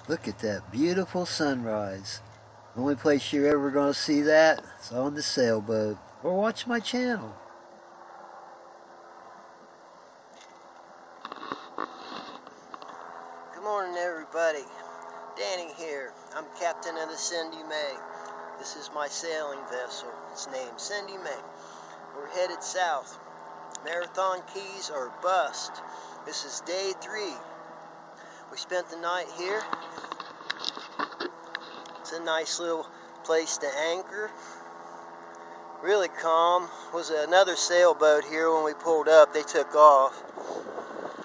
Look at that beautiful sunrise. The only place you're ever going to see that is on the sailboat. Or watch my channel. Good morning, everybody. Danny here. I'm captain of the Cindy Mae. This is my sailing vessel. It's named Cindy Mae. We're headed south. Marathon Keys or bust. This is day 3. We spent the night here. It's a nice little place to anchor. Really calm. Was another sailboat here when we pulled up. They took off.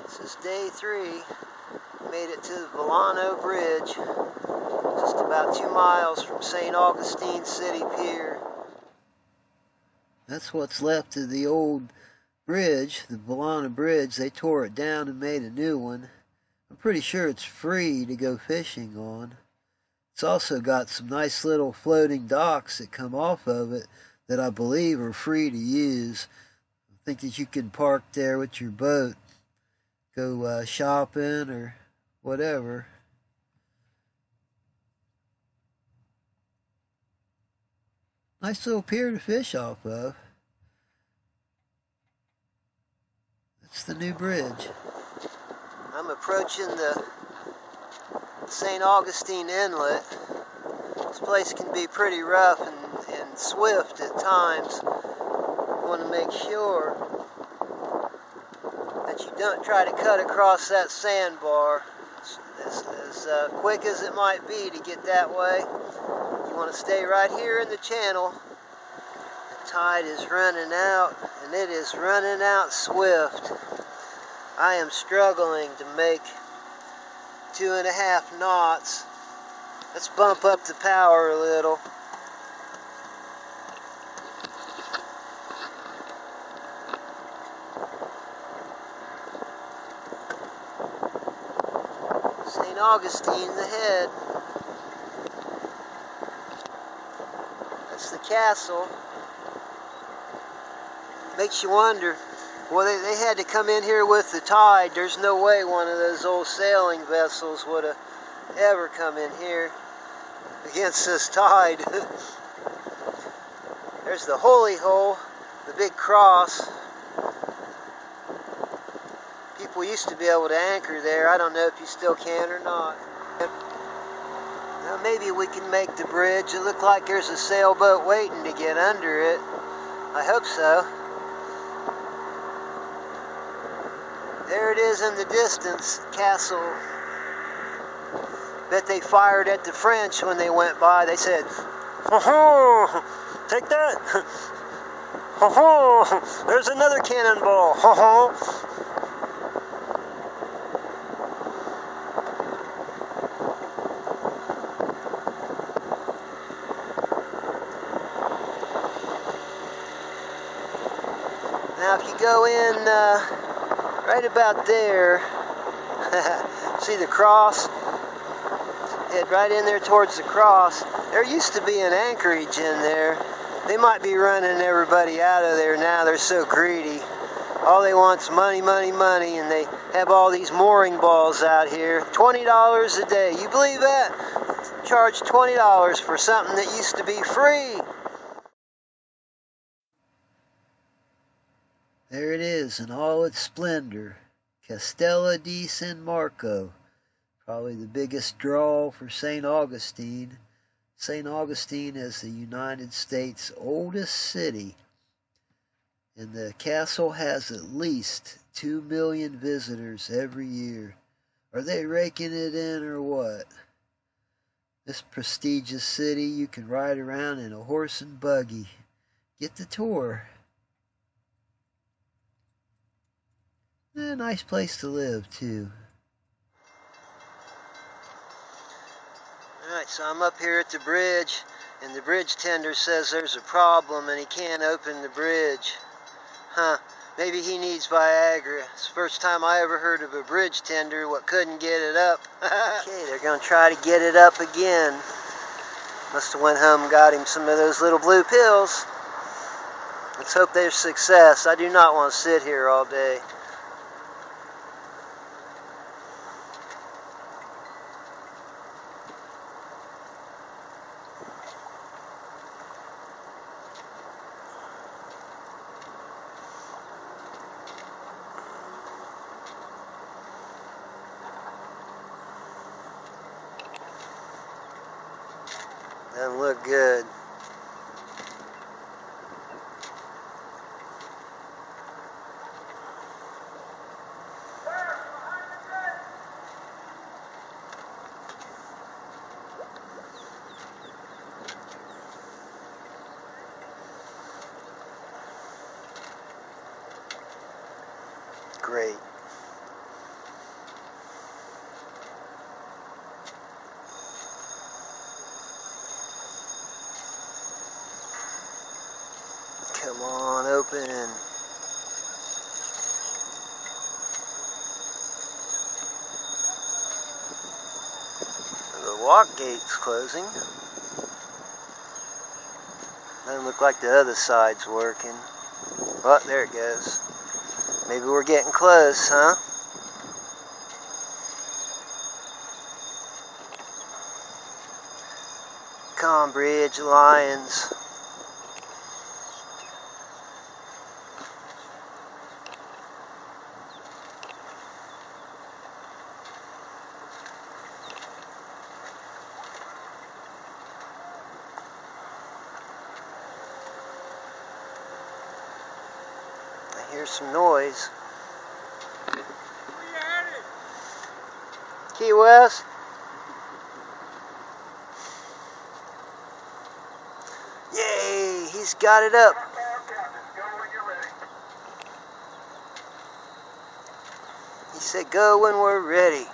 This is day 3. Made it to the Volano Bridge. Just about 2 miles from St. Augustine City Pier. That's what's left of the old bridge, the Volano Bridge. They tore it down and made a new one. I'm pretty sure it's free to go fishing on. It's also got some nice little floating docks that come off of it that I believe are free to use. I think that you can park there with your boat, go shopping or whatever. Nice little pier to fish off of. That's the new bridge. I'm approaching the St. Augustine Inlet. This place can be pretty rough and swift at times. You want to make sure that you don't try to cut across that sandbar as quick as it might be to get that way. You want to stay right here in the channel. The tide is running out, and it is running out swift. I am struggling to make 2.5 knots. Let's bump up the power a little. St. Augustine, the head. That's the castle. Makes you wonder. Well, they had to come in here with the tide. There's no way one of those old sailing vessels would have ever come in here against this tide. There's the holy hole, the big cross. People used to be able to anchor there. I don't know if you still can or not. Well, maybe we can make the bridge. It looked like there's a sailboat waiting to get under it. I hope so. There it is in the distance, castle. Bet they fired at the French when they went by. They said, "Ho-ho! Take that! Ho-ho! There's another cannonball! Ho-ho!" Now if you go in right about there, see the cross? Head right in there towards the cross. There used to be an anchorage in there. They might be running everybody out of there now. They're so greedy. All they want's money, money, money, and they have all these mooring balls out here. $20 a day. You believe that? Charge $20 for something that used to be free. There it is in all its splendor. Castello di San Marco. Probably the biggest draw for St. Augustine. St. Augustine is the United States' oldest city. And the castle has at least 2 million visitors every year. Are they raking it in or what? This prestigious city, you can ride around in a horse and buggy. Get the tour. A nice place to live, too. Alright, so I'm up here at the bridge, and the bridge tender says there's a problem and he can't open the bridge. Huh, maybe he needs Viagra. It's the first time I ever heard of a bridge tender what couldn't get it up. Okay, they're going to try to get it up again. Must have went home and got him some of those little blue pills. Let's hope there's success. I do not want to sit here all day. Doesn't look good. Great. Come on, open. The walk gate's closing. Doesn't look like the other side's working. Oh, there it goes. Maybe we're getting close, huh? Calm Bridge, Lions. I hear some noise. Key West. Yay, he's got it up. He said go when we're ready.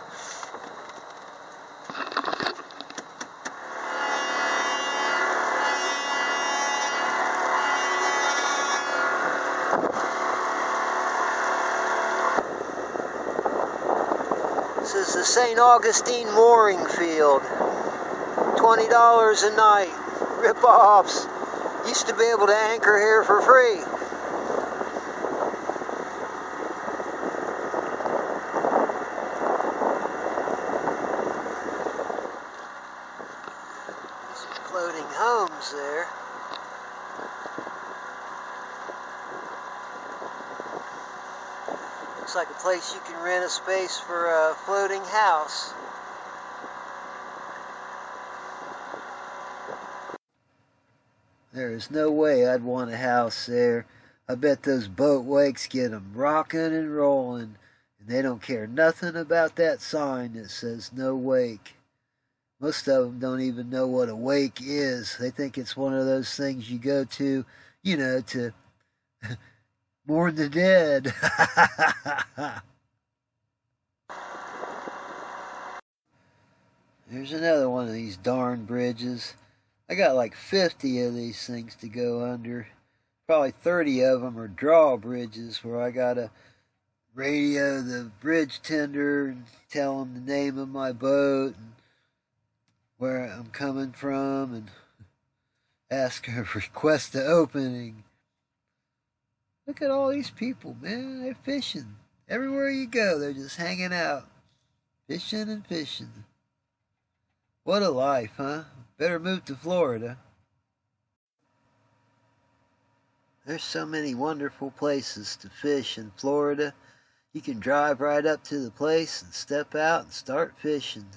This is the St. Augustine mooring field. $20 a night. Rip-offs. Used to be able to anchor here for free. Some floating homes there. Looks like a place you can rent a space for a floating house. There is no way I'd want a house there. I bet those boat wakes get them rocking and rolling, and they don't care nothing about that sign that says no wake. Most of them don't even know what a wake is. They think it's one of those things you go to, you know, to mourn the dead. There's another one of these darn bridges. I got like 50 of these things to go under. Probably 30 of them are drawbridges where I gotta radio the bridge tender and tell them the name of my boat and where I'm coming from and ask a request the opening. Look at all these people, man. They're fishing. Everywhere you go, they're just hanging out. Fishing and fishing. What a life, huh? Better move to Florida. There's so many wonderful places to fish in Florida. You can drive right up to the place and step out and start fishing.